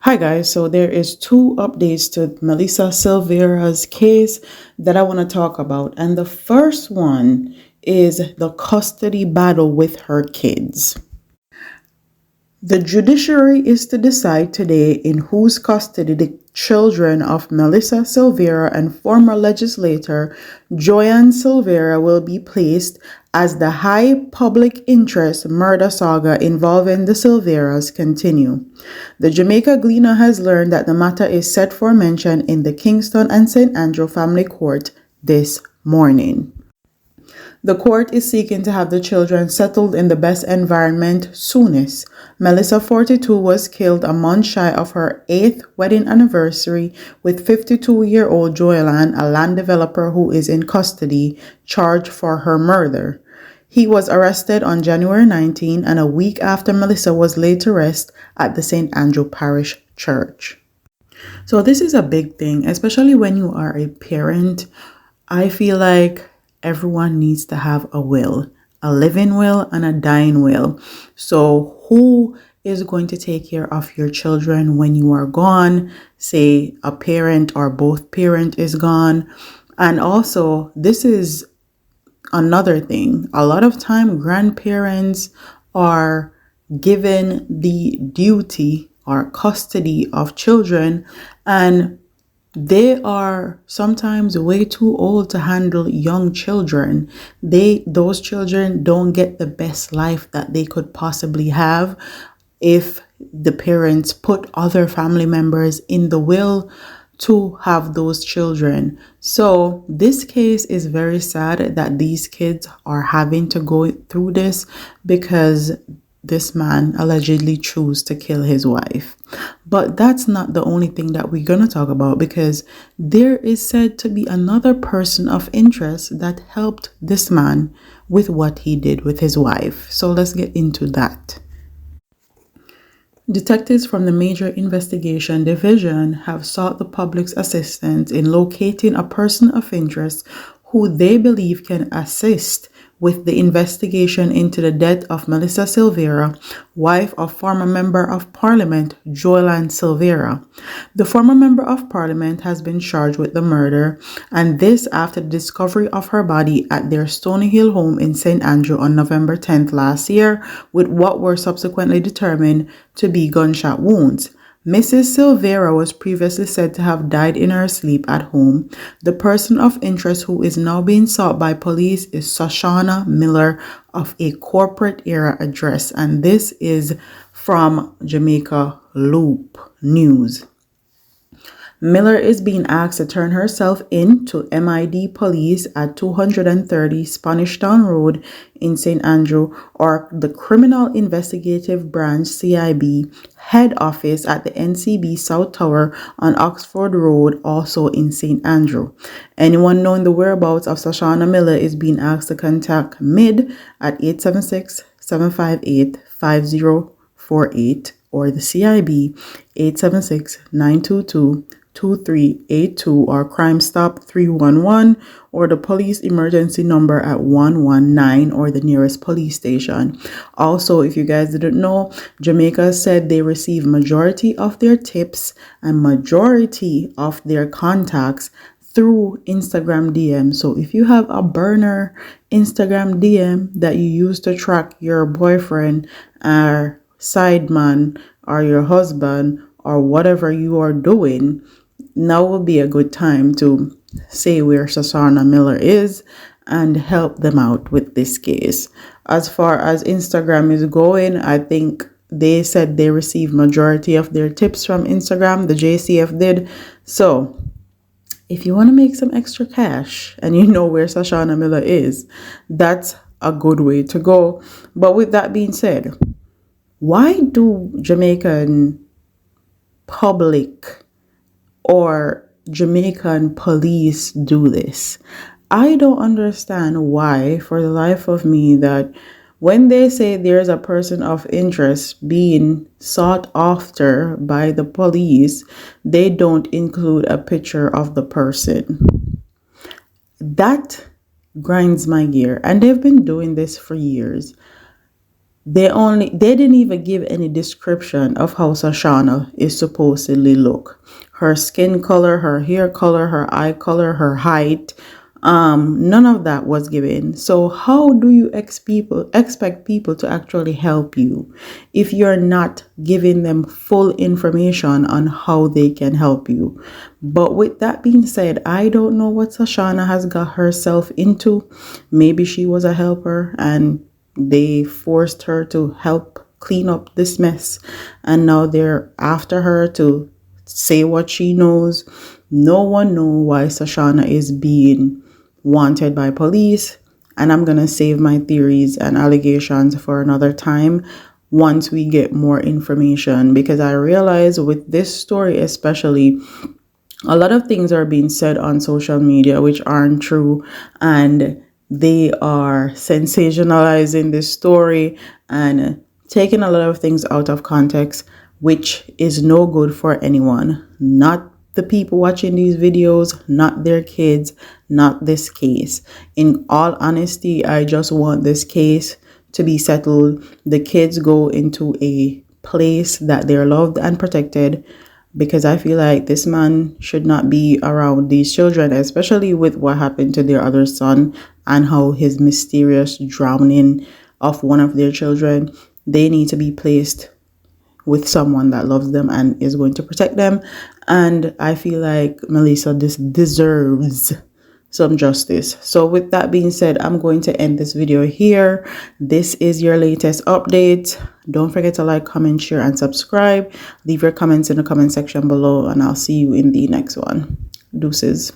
Hi guys, so there is two updates to Melissa Silvera's case that I want to talk about. And the first one is the custody battle with her kids. The judiciary is to decide today in whose custody the children of Melissa Silvera and former legislator Jolyan Silvera will be placed as the high public interest murder saga involving the Silveras continue. The Jamaica Gleaner has learned that the matter is set for mention in the Kingston and St. Andrew Family Court this morning. The court is seeking to have the children settled in the best environment soonest. Melissa, 42, was killed a month shy of her 8th wedding anniversary with 52-year-old Jolyan, a land developer who is in custody, charged for her murder. He was arrested on January 19 and a week after Melissa was laid to rest at the St. Andrew Parish Church. So this is a big thing, especially when you are a parent. I feel like everyone needs to have a will, a living will and a dying will. So who is going to take care of your children when you are gone? Say a parent or both parent is gone. And also, this is another thing. A lot of time grandparents are given the duty or custody of children, and they are sometimes way too old to handle young children. Those children don't get the best life that they could possibly have if the parents put other family members in the will to have those children. So this case is very sad that these kids are having to go through this because this man allegedly chose to kill his wife. But that's not the only thing that we're going to talk about, because there is said to be another person of interest that helped this man with what he did with his wife. So let's get into that. Detectives from the Major Investigation Division have sought the public's assistance in locating a person of interest who they believe can assist with the investigation into the death of Melissa Silvera, wife of former Member of Parliament Jolyan Silvera. The former Member of Parliament has been charged with the murder, and this after the discovery of her body at their Stony Hill home in St. Andrew on November 10th last year, with what were subsequently determined to be gunshot wounds. Mrs. Silvera was previously said to have died in her sleep at home. The person of interest who is now being sought by police is Shoshana Miller of a corporate era address, and this is from Jamaica Loop News. Miller is being asked to turn herself in to MID police at 230 Spanish Town Road in St. Andrew, or the Criminal Investigative Branch CIB head office at the NCB South Tower on Oxford Road, also in St. Andrew. Anyone knowing the whereabouts of Shoshana Miller is being asked to contact MID at 876-758-5048 or the CIB 876-922-2382 or Crime Stop 311 or the police emergency number at 119 or the nearest police station. Also, if you guys didn't know, Jamaica said they receive majority of their tips and majority of their contacts through Instagram DM. So if you have a burner Instagram DM that you use to track your boyfriend or side man or your husband or whatever you are doing, now would be a good time to say where Shoshana Miller is and help them out with this case. As far as Instagram is going, I think they said they received majority of their tips from Instagram, the JCF did. So if you want to make some extra cash and you know where Shoshana Miller is, that's a good way to go. But with that being said, why do Jamaican public or Jamaican police do this? I don't understand why, for the life of me, that when they say there's a person of interest being sought after by the police, they don't include a picture of the person. That grinds my gear, and they've been doing this for years. They didn't even give any description of how Sashana is supposedly look. Her skin color, her hair color, her eye color, her height. None of that was given. So how do you expect people to actually help you if you're not giving them full information on how they can help you? But with that being said, I don't know what Sashana has got herself into. Maybe she was a helper and they forced her to help clean up this mess, and now they're after her to say what she knows. No one knows why Sashana is being wanted by police, and I'm gonna save my theories and allegations for another time once we get more information, because I realize with this story especially, a lot of things are being said on social media which aren't true, and they are sensationalizing this story and taking a lot of things out of context, which is no good for anyone. Not the people watching these videos, not their kids, not this case. In all honesty, I just want this case to be settled. The kids go into a place that they're loved and protected, because I feel like this man should not be around these children, especially with what happened to their other son and how his mysterious drowning of one of their children. They need to be placed with someone that loves them and is going to protect them. And I feel like Melissa deserves some justice. So with that being said, I'm going to end this video here. This is your latest update. Don't forget to like, comment, share, and subscribe. Leave your comments in the comment section below, and I'll see you in the next one. Deuces.